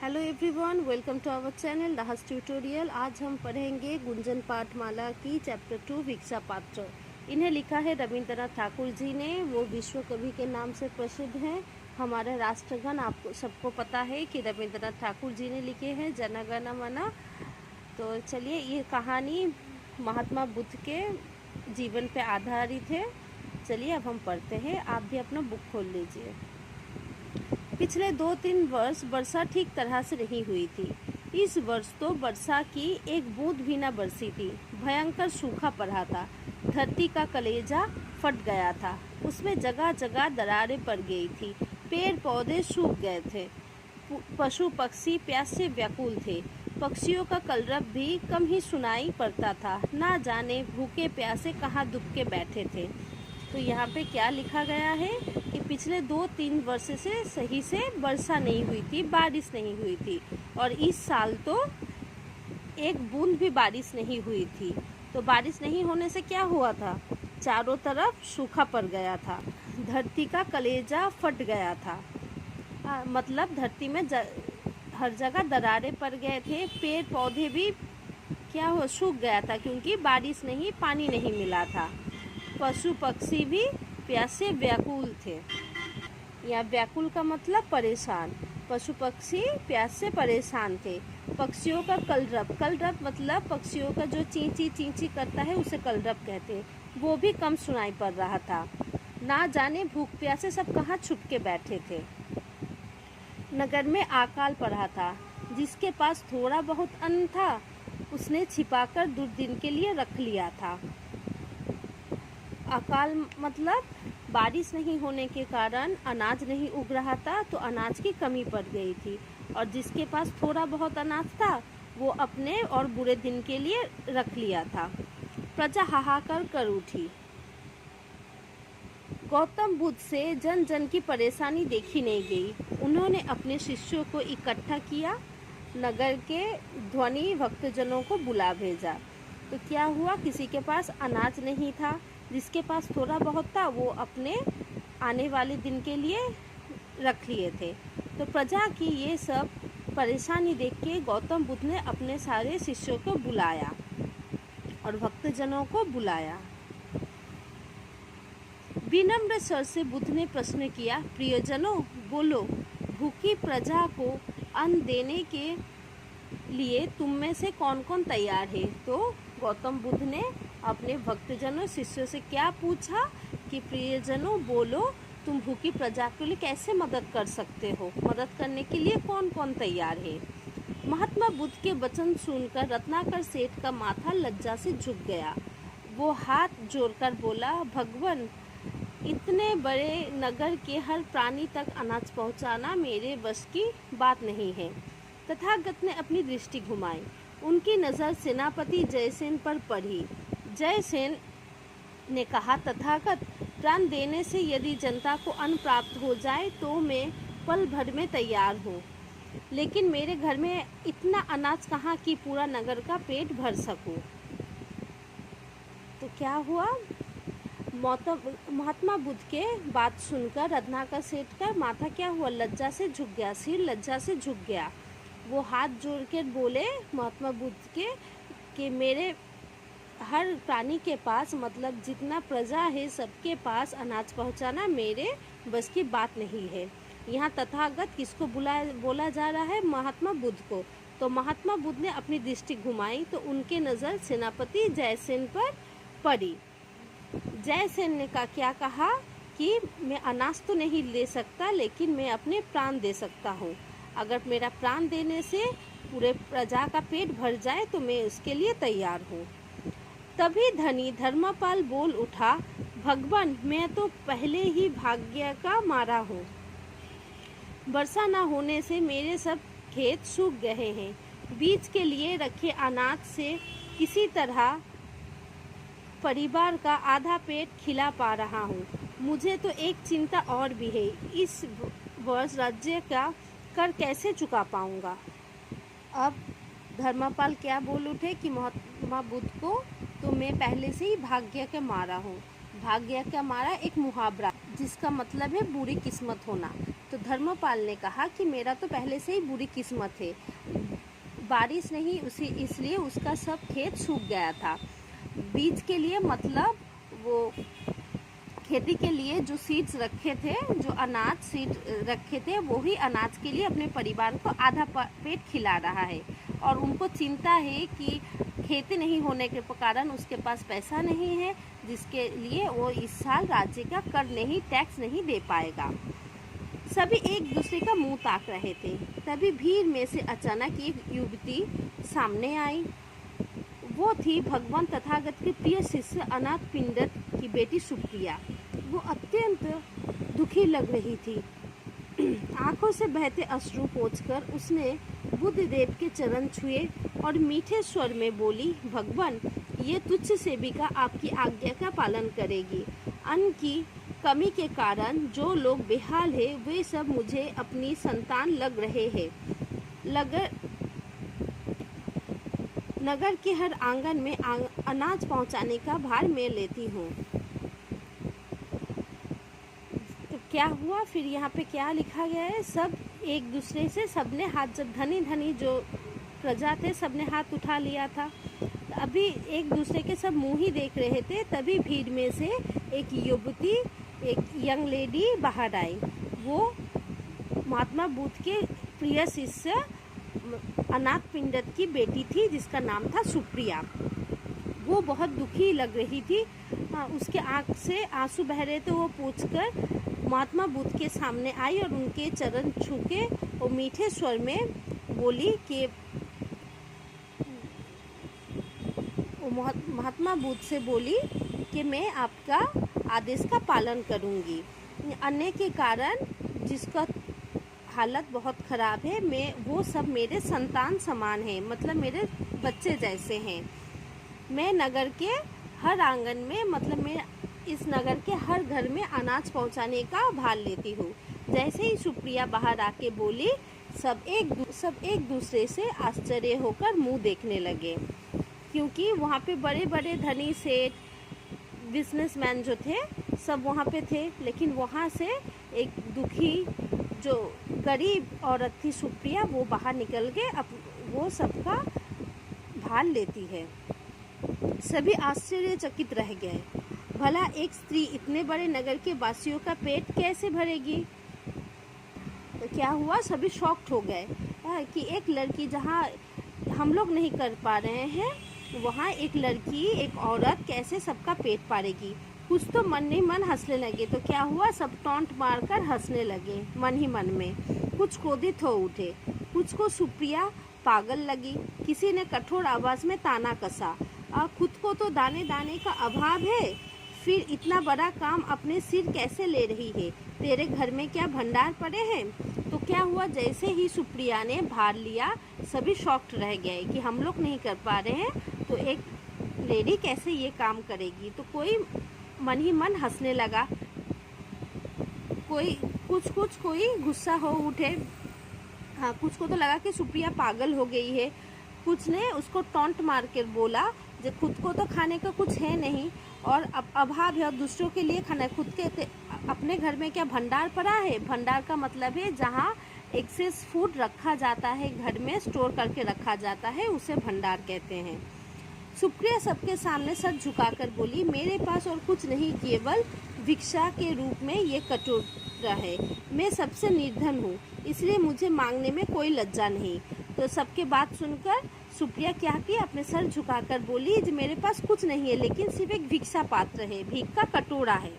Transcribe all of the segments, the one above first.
Hello everyone, welcome to our channel रहस्य tutorial. आज हम पढ़ेंगे गुंजन पाठमाला की चैप्टर 2 भिक्षा पात्र। इन्हें लिखा है रविंद्रनाथ ठाकुर जी ने। वो विश्व कवि के नाम से प्रसिद्ध हैं। हमारे राष्ट्रगान आपको सबको पता है कि रविंद्रनाथ ठाकुर जी ने लिखे हैं, जन गण मन। तो चलिए, ये कहानी महात्मा बुद्ध के जीवन पे आधारित है। चलिए अब हम पढ़ते हैं। आप भी अपना बुक खोल लीजिए। पिछले 2-3 वर्ष वर्षा ठीक तरह से नहीं हुई थी। इस वर्ष तो वर्षा की एक बूंद भी न बरसी थी। भयंकर सूखा पड़ा था। धरती का कलेजा फट गया था। उसमें जगह जगह दरारें पड़ गई थी। पेड़ पौधे सूख गए थे। पशु पक्षी प्यास से व्याकुल थे। पक्षियों का कलरव भी कम ही सुनाई पड़ता था। ना जाने भूखे प्यासे कहाँ दुब के बैठे थे। तो यहाँ पे क्या लिखा गया है कि पिछले 2-3 वर्ष से सही से वर्षा नहीं हुई थी, बारिश नहीं हुई थी। और इस साल तो एक बूंद भी बारिश नहीं हुई थी। तो बारिश नहीं होने से क्या हुआ था? चारों तरफ सूखा पड़ गया था। धरती का कलेजा फट गया था। मतलब धरती में हर जगह दरारें पड़ गए थे। पेड़ पौधे भी सूख गया था, क्योंकि बारिश नहीं, पानी नहीं मिला था। पशु पक्षी भी प्यास से व्याकुल थे। या व्याकुल का मतलब परेशान। पशु पक्षी प्यास से परेशान थे। पक्षियों का कलरव मतलब पक्षियों का जो चींची चींची करता है उसे कलरव कहते हैं, वो भी कम सुनाई पड़ रहा था। ना जाने भूख प्यासे सब कहाँ छुप के बैठे थे। नगर में अकाल पड़ा था। जिसके पास थोड़ा बहुत अन्न था उसने छिपाकर दुर्दिन के लिए रख लिया था। अकाल मतलब बारिश नहीं होने के कारण अनाज नहीं उग रहा था, तो अनाज की कमी पड़ गई थी। और जिसके पास थोड़ा बहुत अनाज था वो अपने और बुरे दिन के लिए रख लिया था। प्रजा हाहाकार कर उठी। गौतम बुद्ध से जन जन की परेशानी देखी नहीं गई। उन्होंने अपने शिष्यों को इकट्ठा किया, नगर के ध्वनि भक्तजनों को बुला भेजा। तो क्या हुआ? किसी के पास अनाज नहीं था। जिसके पास थोड़ा बहुत था वो अपने आने वाले दिन के लिए रख लिए थे। तो प्रजा की ये सब परेशानी देख के गौतम बुद्ध ने अपने सारे शिष्यों को बुलाया और भक्तजनों को बुलाया। विनम्र स्वर से बुद्ध ने प्रश्न किया, प्रियजनों बोलो, भूखी प्रजा को अन्न देने के लिए तुम में से कौन कौन तैयार है? तो गौतम बुद्ध ने अपने भक्तजनों शिष्यों से क्या पूछा कि प्रियजनों बोलो, तुम भूखी प्रजा के लिए कैसे मदद कर सकते हो? मदद करने के लिए कौन कौन तैयार है? महात्मा बुद्ध के वचन सुनकर रत्नाकर सेठ का माथा लज्जा से झुक गया। वो हाथ जोड़कर बोला, भगवान, इतने बड़े नगर के हर प्राणी तक अनाज पहुंचाना मेरे वश की बात नहीं है। तथागत ने अपनी दृष्टि घुमाई। उनकी नज़र सेनापति जयसेन पर पड़ी। जयसेन ने कहा, तथागत, प्राण देने से यदि जनता को अन्न प्राप्त हो जाए तो मैं पल भर में तैयार हूँ, लेकिन मेरे घर में इतना अनाज कहाँ कि पूरा नगर का पेट भर सकूँ। तो क्या हुआ? महात्मा बुद्ध के बात सुनकर रत्नाकर सेठ का माथा क्या हुआ? लज्जा से झुक गया, सिर लज्जा से झुक गया। वो हाथ जोड़ कर बोले महात्मा बुद्ध के कि मेरे हर प्राणी के पास, मतलब जितना प्रजा है सबके पास अनाज पहुंचाना मेरे बस की बात नहीं है। यहाँ तथागत किसको बोला जा रहा है? महात्मा बुद्ध को। तो महात्मा बुद्ध ने अपनी दृष्टि घुमाई तो उनके नज़र सेनापति जयसेन पर पड़ी। जयसेन ने क्या कहा कि मैं अनाज तो नहीं ले सकता, लेकिन मैं अपने प्राण दे सकता हूँ। अगर मेरा प्राण देने से पूरे प्रजा का पेट भर जाए तो मैं उसके लिए तैयार हूँ। तभी धनी धर्मपाल बोल उठा, भगवान, मैं तो पहले ही भाग्य का मारा हूँ। वर्षा न होने से मेरे सब खेत सूख गए हैं। बीज के लिए रखे अनाज से किसी तरह परिवार का आधा पेट खिला पा रहा हूँ। मुझे तो एक चिंता और भी है, इस वर्ष राज्य का कर कैसे चुका पाऊँगा। अब धर्मपाल क्या बोल उठे कि महात्मा बुद्ध को तो मैं पहले से ही भाग्य का मारा हूँ। भाग्य का मारा एक मुहावरा जिसका मतलब है बुरी किस्मत होना। तो धर्मपाल ने कहा कि मेरा तो पहले से ही बुरी किस्मत है, बारिश नहीं उसी इसलिए उसका सब खेत सूख गया था। बीज के लिए मतलब वो खेती के लिए जो सीड्स रखे थे, जो अनाज सीड रखे थे, वो ही अनाज के लिए अपने परिवार को आधा पेट खिला रहा है। और उनको चिंता है कि खेती नहीं होने के कारण उसके पास पैसा नहीं है, जिसके लिए वो इस साल राज्य का कर नहीं, टैक्स नहीं दे पाएगा। सभी एक दूसरे का मुंह ताक रहे थे। तभी भीड़ में से अचानक एक युवती सामने आई। वो थी भगवान तथागत के प्रिय शिष्य अनाथ पिंडर की बेटी सुप्रिया। वो अत्यंत दुखी लग रही थी। आंखों से बहते अश्रु पोंछकर उसने बुद्धदेव के चरण छुए और मीठे स्वर में बोली, भगवान, ये तुच्छ सेविका आपकी आज्ञा का पालन करेगी। अन्न की कमी के कारण जो लोग बेहाल है वे सब मुझे अपनी संतान लग रहे हैं। नगर के हर आंगन में अनाज पहुंचाने का भार मैं लेती हूँ। तो क्या हुआ फिर, यहाँ पे क्या लिखा गया है, सब एक दूसरे से सबने हाथ, जब धनी धनी जो प्रजा थे सबने हाथ उठा लिया था, तो अभी एक दूसरे के सब मुंह ही देख रहे थे। तभी भीड़ में से एक युवती, एक यंग लेडी बाहर आई। वो महात्मा बुद्ध के प्रिय शिष्य अनाथ पिंडर की बेटी थी, जिसका नाम था सुप्रिया। वो बहुत दुखी लग रही थी। उसके आँख से आंसू बह रहे थे। वो पूछकर महात्मा बुद्ध के सामने आई और उनके चरण छू के वो मीठे स्वर में बोली कि महात्मा बुद्ध से बोली कि मैं आपका आदेश का पालन करूंगी। अन्य के कारण जिसका हालत बहुत ख़राब है, मैं वो सब मेरे संतान समान हैं, मतलब मेरे बच्चे जैसे हैं। मैं नगर के हर आंगन में, मतलब मैं इस नगर के हर घर में अनाज पहुंचाने का भार लेती हूँ। जैसे ही सुप्रिया बाहर आके बोली, सब एक दूसरे से आश्चर्य होकर मुंह देखने लगे, क्योंकि वहाँ पे बड़े बड़े धनी सेठ, बिजनेसमैन जो थे सब वहाँ पे थे। लेकिन वहाँ से एक दुखी जो गरीब औरत थी सुप्रिया, वो बाहर निकल के अब वो सबका भार लेती है। सभी आश्चर्यचकित रह गए। भला एक स्त्री इतने बड़े नगर के वासियों का पेट कैसे भरेगी? तो क्या हुआ, सभी शॉक्ड हो गए कि एक लड़की जहाँ हम लोग नहीं कर पा रहे हैं, वहाँ एक लड़की, एक औरत कैसे सबका पेट पालेगी? कुछ तो मन ही मन हंसने लगे। तो क्या हुआ, सब टॉन्ट मारकर हंसने लगे मन ही मन में। कुछ क्रोधित हो उठे, कुछ को सुप्रिया पागल लगी। किसी ने कठोर आवाज में ताना कसा, खुद को तो दाने दाने का अभाव है, फिर इतना बड़ा काम अपने सिर कैसे ले रही है? तेरे घर में क्या भंडार पड़े हैं? तो क्या हुआ, जैसे ही सुप्रिया ने भार लिया, सभी शॉक्ड रह गए कि हम लोग नहीं कर पा रहे हैं, तो एक लेडी कैसे ये काम करेगी? तो कोई मन ही मन हंसने लगा, कोई गुस्सा हो उठे। हाँ, कुछ को तो लगा कि सुप्रिया पागल हो गई है। कुछ ने उसको टॉन्ट मार कर बोला, जो खुद को तो खाने का कुछ है नहीं और अभाव है और दूसरों के लिए खाना है, खुद के अपने घर में क्या भंडार पड़ा है? भंडार का मतलब है जहाँ एक्सेस फूड रखा जाता है, घर में स्टोर करके रखा जाता है, उसे भंडार कहते हैं। सुप्रिया सबके सामने सर झुकाकर बोली, मेरे पास और कुछ नहीं, केवल भिक्षा के रूप में ये कटोरा है। मैं सबसे निर्धन हूँ, इसलिए मुझे मांगने में कोई लज्जा नहीं। तो सबके बात सुनकर सुप्रिया क्या की, अपने सर झुकाकर बोली, जी मेरे पास कुछ नहीं है, लेकिन सिर्फ एक भिक्षा पात्र है, भीख का कटोरा है।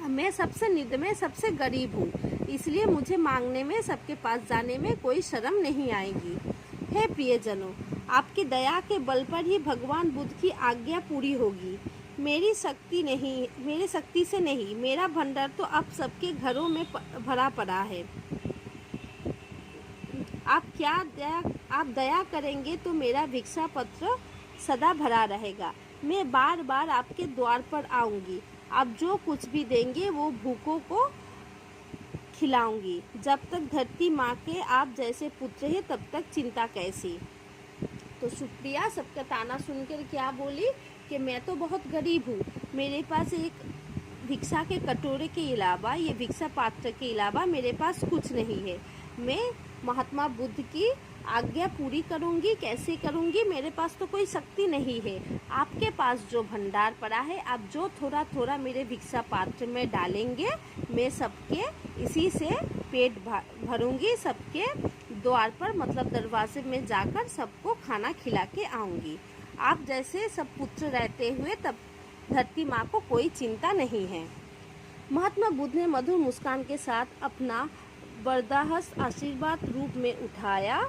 मैं सबसे निर्धन, मैं सबसे गरीब हूँ, इसलिए मुझे मांगने में, सबके पास जाने में कोई शर्म नहीं आएगी। हे प्रियजनों, आपकी दया के बल पर ही भगवान बुद्ध की आज्ञा पूरी होगी। मेरी शक्ति से नहीं, मेरा भंडार तो अब सबके घरों में भरा पड़ा है। आप दया करेंगे तो मेरा भिक्षा पत्र सदा भरा रहेगा। मैं बार बार आपके द्वार पर आऊंगी। आप जो कुछ भी देंगे वो भूखों को खिलाऊंगी। जब तक धरती माँ के आप जैसे पुत्र हैं, तब तक चिंता कैसी। तो सुप्रिया सबका ताना सुनकर क्या बोली कि मैं तो बहुत गरीब हूँ, मेरे पास एक भिक्षा के कटोरे के अलावा, ये भिक्षा पात्र के अलावा मेरे पास कुछ नहीं है। मैं महात्मा बुद्ध की आज्ञा पूरी करूंगी, कैसे करूंगी, मेरे पास तो कोई शक्ति नहीं है। आपके पास जो भंडार पड़ा है, आप जो थोड़ा थोड़ा मेरे भिक्षा पात्र में डालेंगे, मैं सबके इसी से पेट भरूंगी। सबके द्वार पर मतलब दरवाजे में जाकर सबको खाना खिला के आऊंगी। आप जैसे सब पुत्र रहते हुए तब धरती माँ को कोई चिंता नहीं है। महात्मा बुद्ध ने मधुर मुस्कान के साथ अपना वरदाहस्त आशीर्वाद रूप में उठाया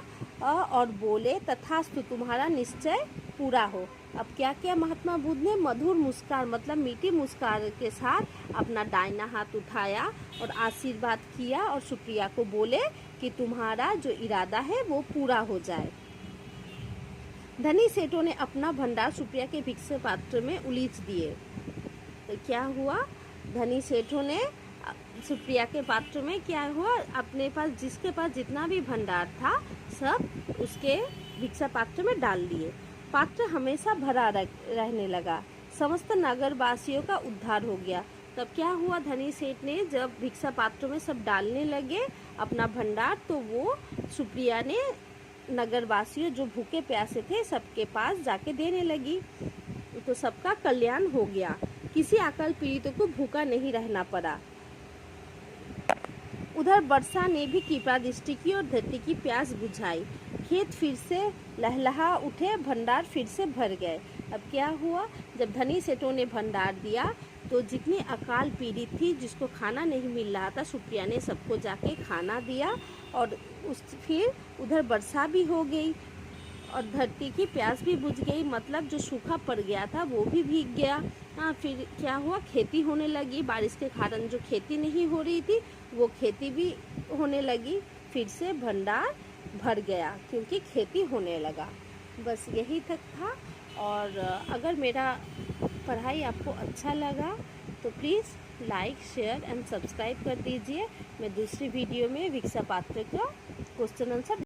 और बोले, तथास्तु, तुम्हारा निश्चय पूरा हो। अब क्या किया महात्मा बुद्ध ने? मधुर मुस्कान मतलब मीठी मुस्कान के साथ अपना दाहिना हाथ उठाया और आशीर्वाद किया और सुप्रिया को बोले कि तुम्हारा जो इरादा है वो पूरा हो जाए। धनी सेठों ने अपना भंडार सुप्रिया के भिक्षा पात्र में उलीच दिए। तो क्या हुआ? धनी सेठों ने सुप्रिया के पात्र में क्या हुआ, अपने पास जिसके पास जितना भी भंडार था सब उसके भिक्षा पात्र में डाल दिए। पात्र हमेशा भरा रहने लगा। समस्त नगरवासियों का उद्धार हो गया। तब क्या हुआ, धनी सेठ ने जब भिक्षा पात्र में सब डालने लगे अपना भंडार, तो वो सुप्रिया ने नगरवासियों जो भूखे प्यासे थे सबके पास जाके देने लगी। तो सबका कल्याण हो गया। किसी अकाल पीड़ितों को भूखा नहीं रहना पड़ा। उधर वर्षा ने भी कृपा दृष्टि की और धरती की प्यास बुझाई। खेत फिर से लहलहा उठे, भंडार फिर से भर गए। अब क्या हुआ, जब धनी सेठों ने भंडार दिया तो जितनी अकाल पीड़ित थी जिसको खाना नहीं मिल रहा था, सुप्रिया ने सबको जाके खाना दिया और फिर उधर वर्षा भी हो गई और धरती की प्यास भी बुझ गई। मतलब जो सूखा पड़ गया था वो भी भीग गया। फिर क्या हुआ, खेती होने लगी। बारिश के कारण जो खेती नहीं हो रही थी वो खेती भी होने लगी। फिर से भंडार भर गया क्योंकि खेती होने लगा। बस यही तक था। और अगर मेरा पढ़ाई आपको अच्छा लगा तो please like, share and subscribe कर दीजिए। मैं दूसरी वीडियो में भिक्षा पात्र का क्वेश्चन आंसर